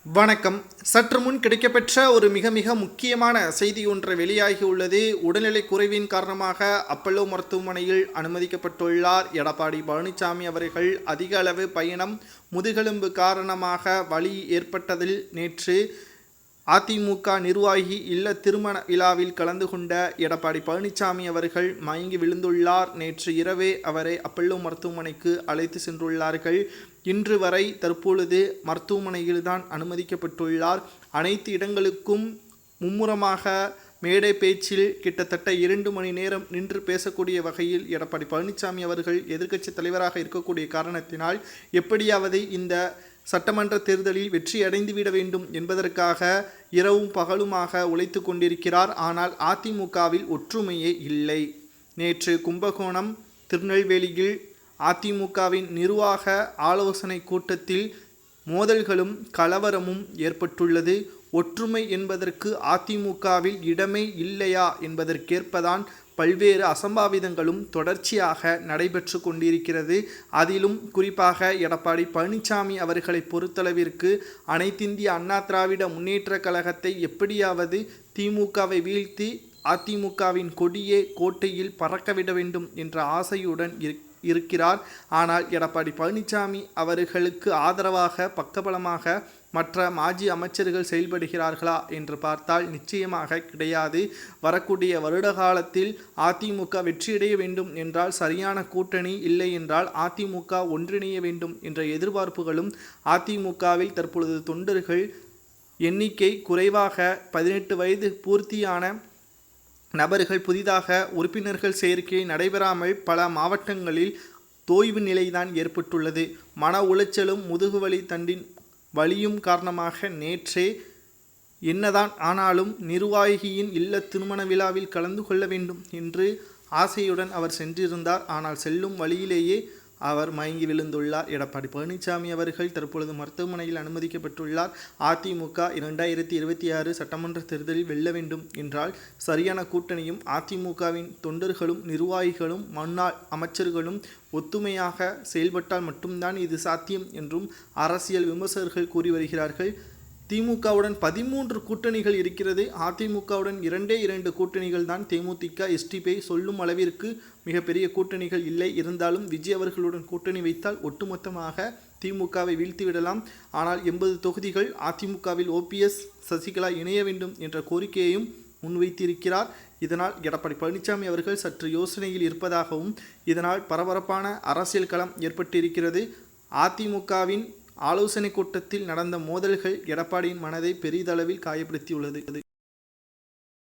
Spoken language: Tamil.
வணக்கம். சற்று முன் கிடைக்கப்பெற்ற ஒரு மிக மிக முக்கியமான செய்தி ஒன்று வெளியாகி உள்ளது. உடல்நிலை குறைவின் காரணமாக அப்பல்லோ மருத்துவமனையில் அனுமதிக்கப்பட்டுள்ளார் எடப்பாடி பழனிசாமி அவர்கள். அதிக அளவு பயணம், முதுகெலும்பு காரணமாக வலி ஏற்பட்டதில் நேற்று அதிமுக நிர்வாகி இல்ல திருமண விழாவில் கலந்து கொண்ட எடப்பாடி பழனிசாமி அவர்கள் மயங்கி விழுந்துள்ளார். நேற்று இரவே அவரை அப்பல்லோ மருத்துவமனைக்கு அழைத்து சென்றுள்ளார்கள். இன்று வரை தற்பொழுது மருத்துவமனையில்தான் அனுமதிக்கப்பட்டுள்ளார். அனைத்து இடங்களுக்கும் மும்முரமாக மேடை பேச்சில் கிட்டத்தட்ட 2 மணி நேரம் நின்று பேசக்கூடிய வகையில் எடப்பாடி பழனிசாமி அவர்கள் எதிர்க்கட்சி தலைவராக இருக்கக்கூடிய காரணத்தினால் எப்படியாவது இந்த சட்டமன்ற தேர்தலில் வெற்றி அடைந்துவிட வேண்டும் என்பதற்காக இரவும் பகலுமாக உழைத்து கொண்டிருக்கிறார். ஆனால் அதிமுகவில் ஒற்றுமையே இல்லை. நேற்று கும்பகோணம், திருநெல்வேலியில் அதிமுகவின் நிர்வாக ஆலோசனை கூட்டத்தில் மோதல்களும் கலவரமும் ஏற்பட்டுள்ளது. ஒற்றுமை என்பதற்கு அதிமுகவில் இடமே இல்லையா என்பதற்கேற்பதான் பல்வேறு அசம்பாவிதங்களும் தொடர்ச்சியாக நடைபெற்று கொண்டிருக்கிறது. அதிலும் குறிப்பாக எடப்பாடி பழனிசாமி அவர்களை பொறுத்தளவிற்கு அனைத்திந்திய அண்ணா திராவிட முன்னேற்ற கழகத்தை எப்படியாவது திமுகவை வீழ்த்தி அதிமுகவின் கொடியே கோட்டையில் பறக்கவிட வேண்டும் என்ற ஆசையுடன் இருக்கிறார். ஆனால் எடப்பாடி பழனிசாமி அவர்களுக்கு ஆதரவாக பக்கபலமாக மற்ற மாஜி அமைச்சர்கள் செயல்படுகிறார்களா என்று பார்த்தால் நிச்சயமாக கிடையாது. வரக்கூடிய வருட காலத்தில் அதிமுக வெற்றியடைய வேண்டும் என்றால் சரியான கூட்டணி இல்லை என்றால் அதிமுக ஒன்றிணைய வேண்டும் என்ற எதிர்பார்ப்புகளும் அதிமுகவில் தற்பொழுது தொண்டர்கள் எண்ணிக்கை குறைவாக 18 வயது பூர்த்தியான நபர்கள் புதிதாக உறுப்பினர்கள் சேர்க்கை நடைபெறாமல் பல மாவட்டங்களில் தோய்வு நிலைதான் ஏற்பட்டுள்ளது. மன உளைச்சலும் முதுகுவலி தண்டின் வலியும் காரணமாக நேற்றே என்னதான் ஆனாலும் நிர்வாகியின் இல்ல திருமண விழாவில் கலந்து கொள்ள வேண்டும் என்று ஆசையுடன் அவர் சென்றிருந்தார். ஆனால் செல்லும் வழியிலேயே அவர் மயங்கி விழுந்துள்ளார். எடப்பாடி பழனிசாமி அவர்கள் தற்பொழுது மருத்துவமனையில் அனுமதிக்கப்பட்டுள்ளார். அதிமுக 2026 சட்டமன்ற தேர்தலில் வெல்ல வேண்டும் என்றால் சரியான கூட்டணியும் அதிமுகவின் தொண்டர்களும் நிர்வாகிகளும் முன்னாள் அமைச்சர்களும் ஒத்துமையாக செயல்பட்டால் மட்டும்தான் இது சாத்தியம் என்றும் அரசியல் விமர்சகர்கள் கூறி வருகிறார்கள். திமுகவுடன் 13 கூட்டணிகள் இருக்கிறது. அதிமுகவுடன் 2 கூட்டணிகள் தான். தேமுதிக, எஸ்டிபி சொல்லும் அளவிற்கு மிகப்பெரிய கூட்டணிகள் இல்லை. இருந்தாலும் விஜய் அவர்களுடன் கூட்டணி வைத்தால் ஒட்டுமொத்தமாக திமுகவை வீழ்த்திவிடலாம். ஆனால் 80 தொகுதிகள் அதிமுகவில் ஓபிஎஸ், சசிகலா இணைய வேண்டும் என்ற கோரிக்கையையும் முன்வைத்திருக்கிறார். இதனால் எடப்பாடி பழனிசாமி அவர்கள் சற்று யோசனையில் இருப்பதாகவும் இதனால் பரபரப்பான அரசியல் களம் ஏற்பட்டிருக்கிறது. அதிமுகவின் ஆலோசனை கூட்டத்தில் நடந்த மோதல்கள் எடப்பாடியின் மனதை பெரிதளவில் காயப்படுத்தியுள்ளது.